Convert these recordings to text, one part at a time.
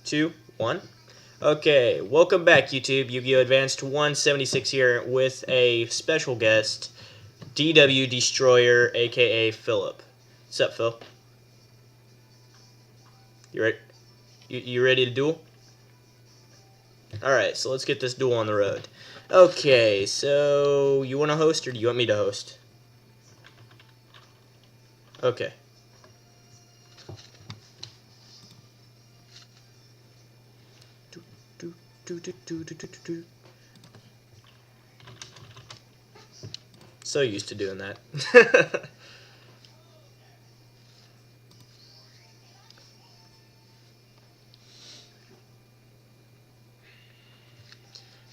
2, 1. Okay, welcome back, YouTube. Yu-Gi-Oh! Advanced 176 here with a special guest, dwdestroyer, aka Philip. What's up, Phil? You ready? You ready to duel? Alright, so let's get this duel on the road. Okay, so you want to host or do you want me to host? Okay. So used to doing that.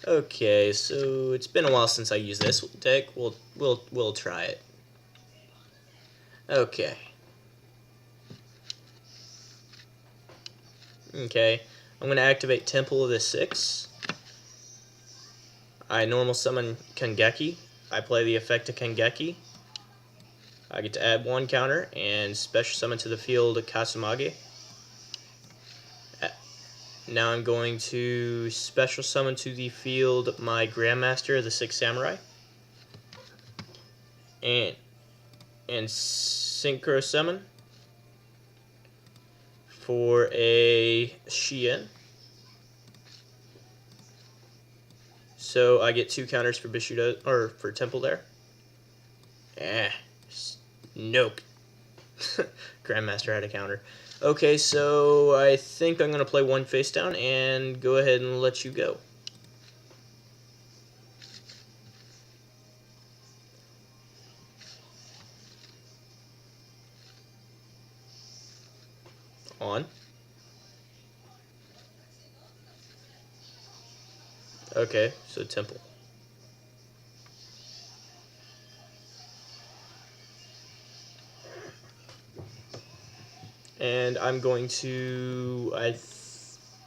Okay, so it's been a while since I used this deck. We'll try it. Okay. Okay. I'm gonna activate Temple of the Six. I normal summon Kangeki. I play the effect of Kangeki. I get to add one counter and special summon to the field Kasumage. Now I'm going to special summon to the field my Grandmaster, the Six Samurai. And synchro summon for a Shien. So I get two counters for Bishudo or for Temple there. Nope. Grandmaster had a counter. Okay, so I think I'm gonna play one face down and go ahead and let you go. On. Okay, so Temple. And I'm going to,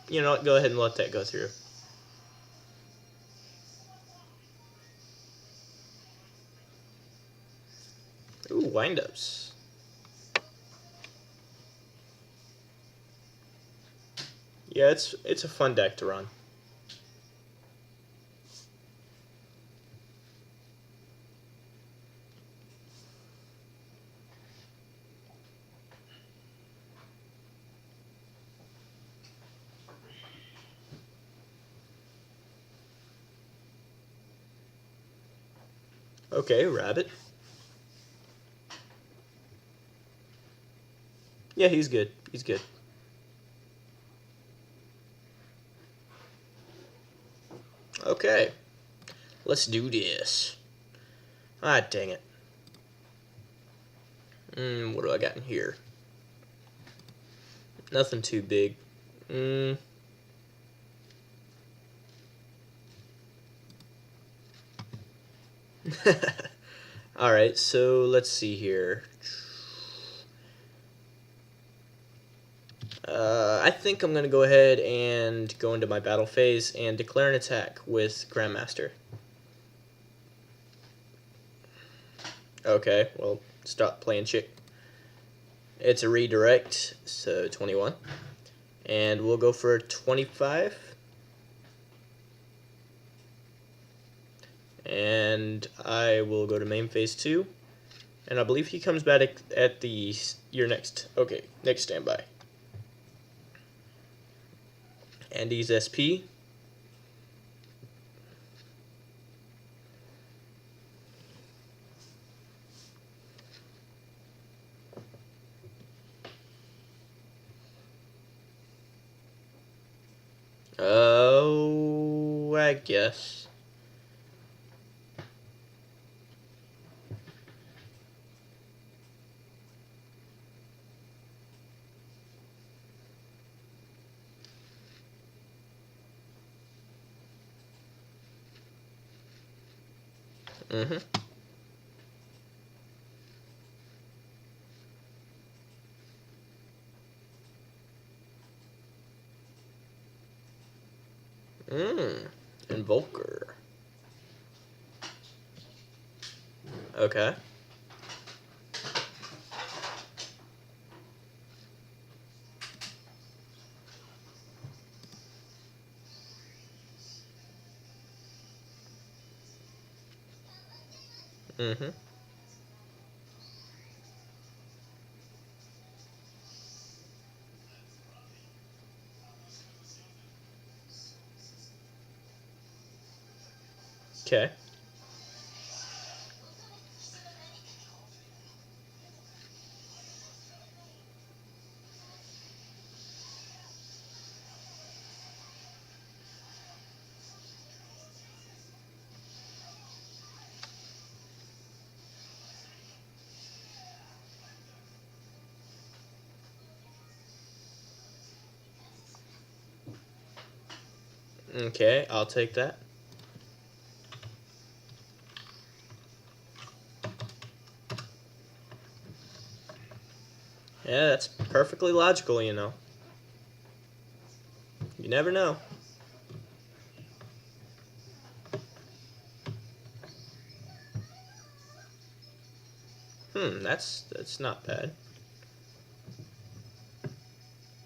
you know what, go ahead and let that go through. Ooh, windups. Yeah, it's a fun deck to run. Okay, Rabbit. Yeah, he's good. He's good. Okay, let's do this. Ah, dang it. What do I got in here? Nothing too big. Alright, so let's see here. I think I'm going to go ahead and go into my battle phase and declare an attack with Grandmaster. Okay, well, stop playing chick. It's a redirect, so 21. And we'll go for 25. And I will go to main phase 2. And I believe he comes back at your next. Okay, next standby. And he's SP. Oh, I guess. Invoker. Okay. Mm-hmm. Okay. Okay, I'll take that. Yeah, that's perfectly logical, you know. You never know. That's not bad.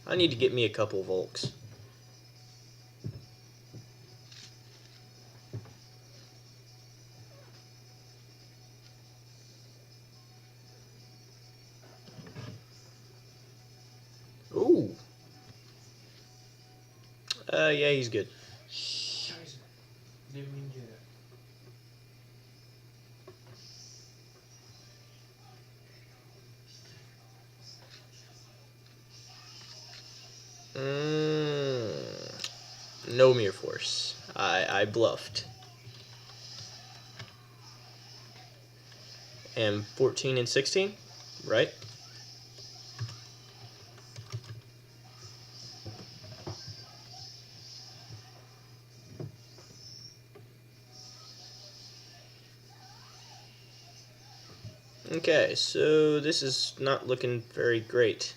I need to get me a couple Volks. Ooh. Yeah, he's good. Scheiße. Didn't mean to do No mere force. I bluffed. And 14 and 16, right? Okay, so this is not looking very great.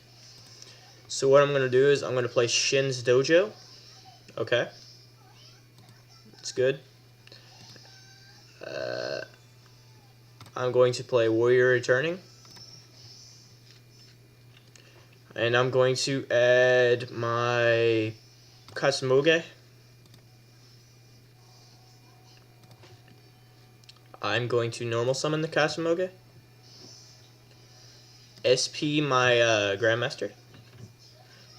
So what I'm going to do is I'm going to play Shin's Dojo. Okay. It's good. Uh, I'm going to play Warrior Returning. And I'm going to add my Katsumoge. I'm going to normal summon the Katsumoge. SP my Grandmaster.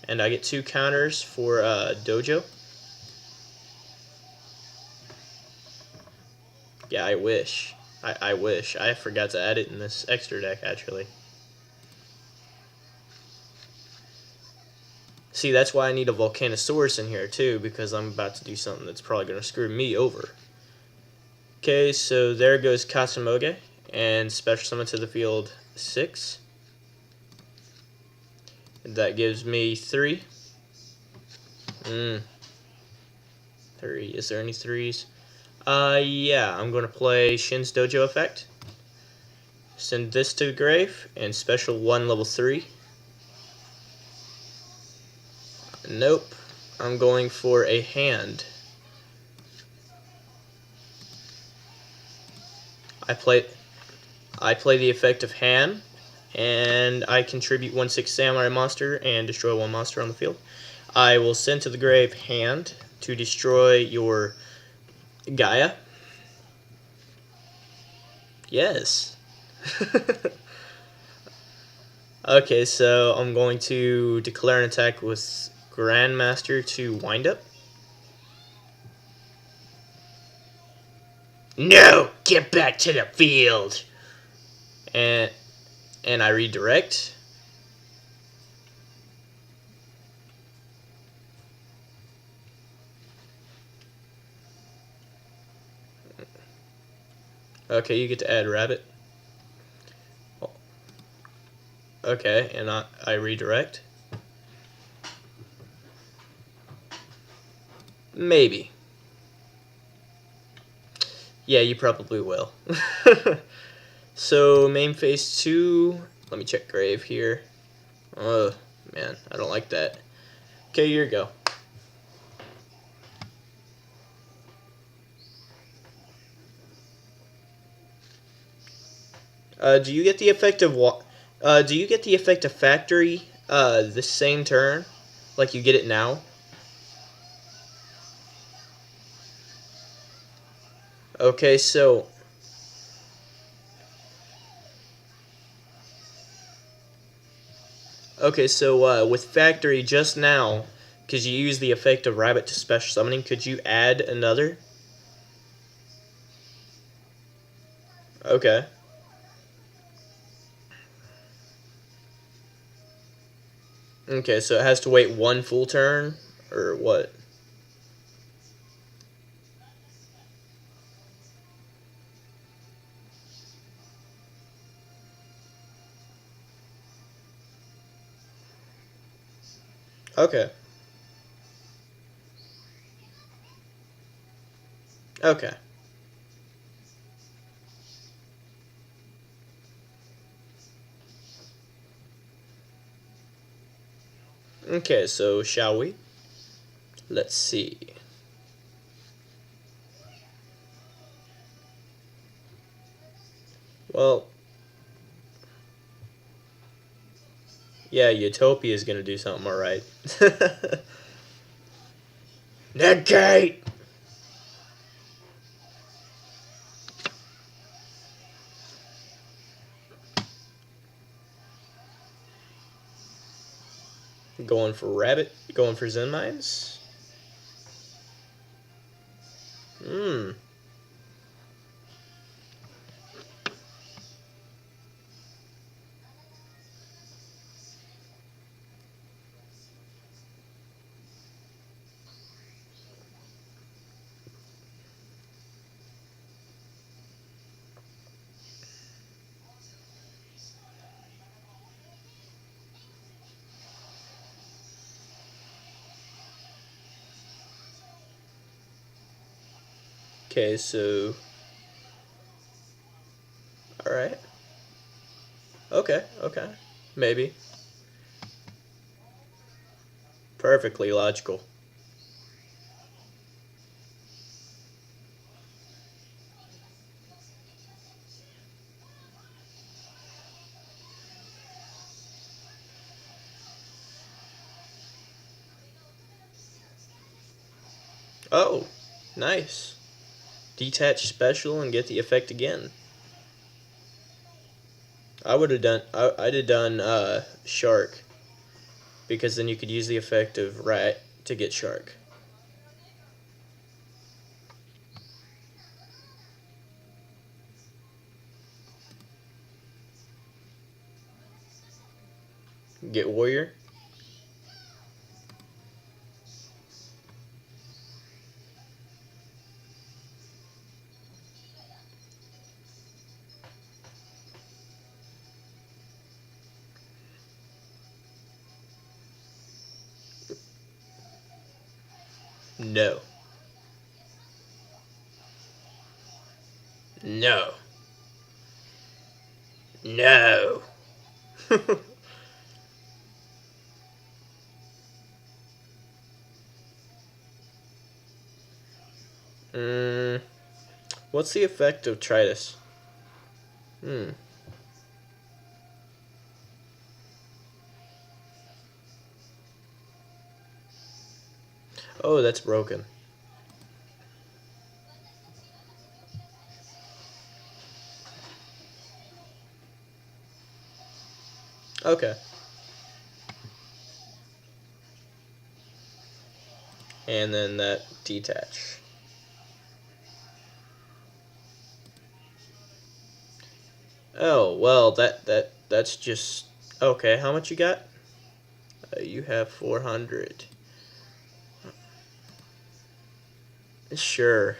And I get 2 counters for Dojo. Yeah, I wish. I wish. I forgot to add it in this extra deck, actually. See, that's why I need a Volcanosaurus in here, too, because I'm about to do something that's probably going to screw me over. Okay, so there goes Katsumoge, and special summon to the field 6. That gives me 3. 3. Is there any 3s? Yeah, I'm going to play Shin's Dojo effect. Send this to the grave, and special 1 level 3. Nope. I'm going for a hand. I play the effect of hand, and I contribute 1/6 samurai monster and destroy 1 monster on the field. I will send to the grave hand to destroy your Gaia. Yes. Okay, so I'm going to declare an attack with Grandmaster to wind up. No! Get back to the field! And I redirect. Okay, you get to add rabbit. Okay, and I redirect. Maybe. Yeah, you probably will. So, main phase 2. Let me check grave here. Oh, man, I don't like that. Okay, here you go. Do you get the effect of do you get the effect of factory the same turn, like you get it now? Okay, so Okay, so with Factory just now, because you use the effect of Rabbit to special summoning, could you add another? Okay. Okay, so it has to wait one full turn, or what? Okay. Okay. Okay, so shall we? Let's see. Well, yeah, Utopia is gonna do something alright. Negate! Going for Rabbit? Going for Zen Mines? Hmm. Okay, so. Alright. Okay, okay. Maybe. Perfectly logical. Oh, nice. Detach special and get the effect again. I would have done. I'd have done shark, because then you could use the effect of rat to get shark. Get warrior. No. No. No. mm, what's the effect of Tritus? Hmm. Oh, that's broken. Okay. And then that detach. Oh well, that's just okay. How much you got? You have 400. Sure.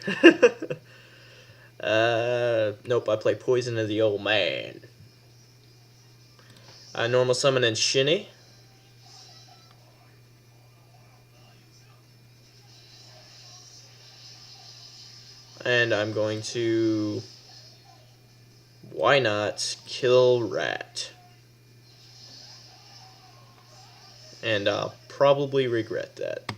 Nope. I play Poison of the Old Man. I normal summon in Shinny. And I'm going to. Why not kill Rat? And I'll probably regret that.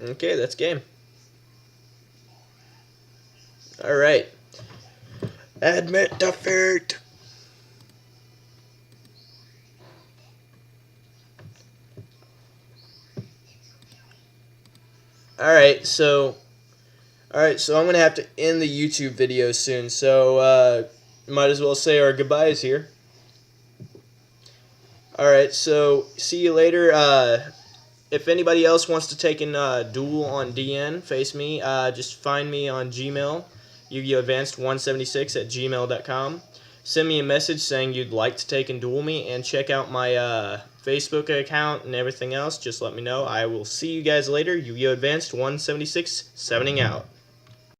Okay, that's game. Alright. Admit defeat! Alright, so I'm gonna have to end the YouTube video soon, so might as well say our goodbyes here. Alright, so see you later. If anybody else wants to take a duel on DN, face me, just find me on Gmail, Yu-Gi-Oh! Advanced 176 at gmail.com. Send me a message saying you'd like to take and duel me, and check out my Facebook account and everything else. Just let me know. I will see you guys later. Yu-Gi-Oh! Advanced 176, 7ing out.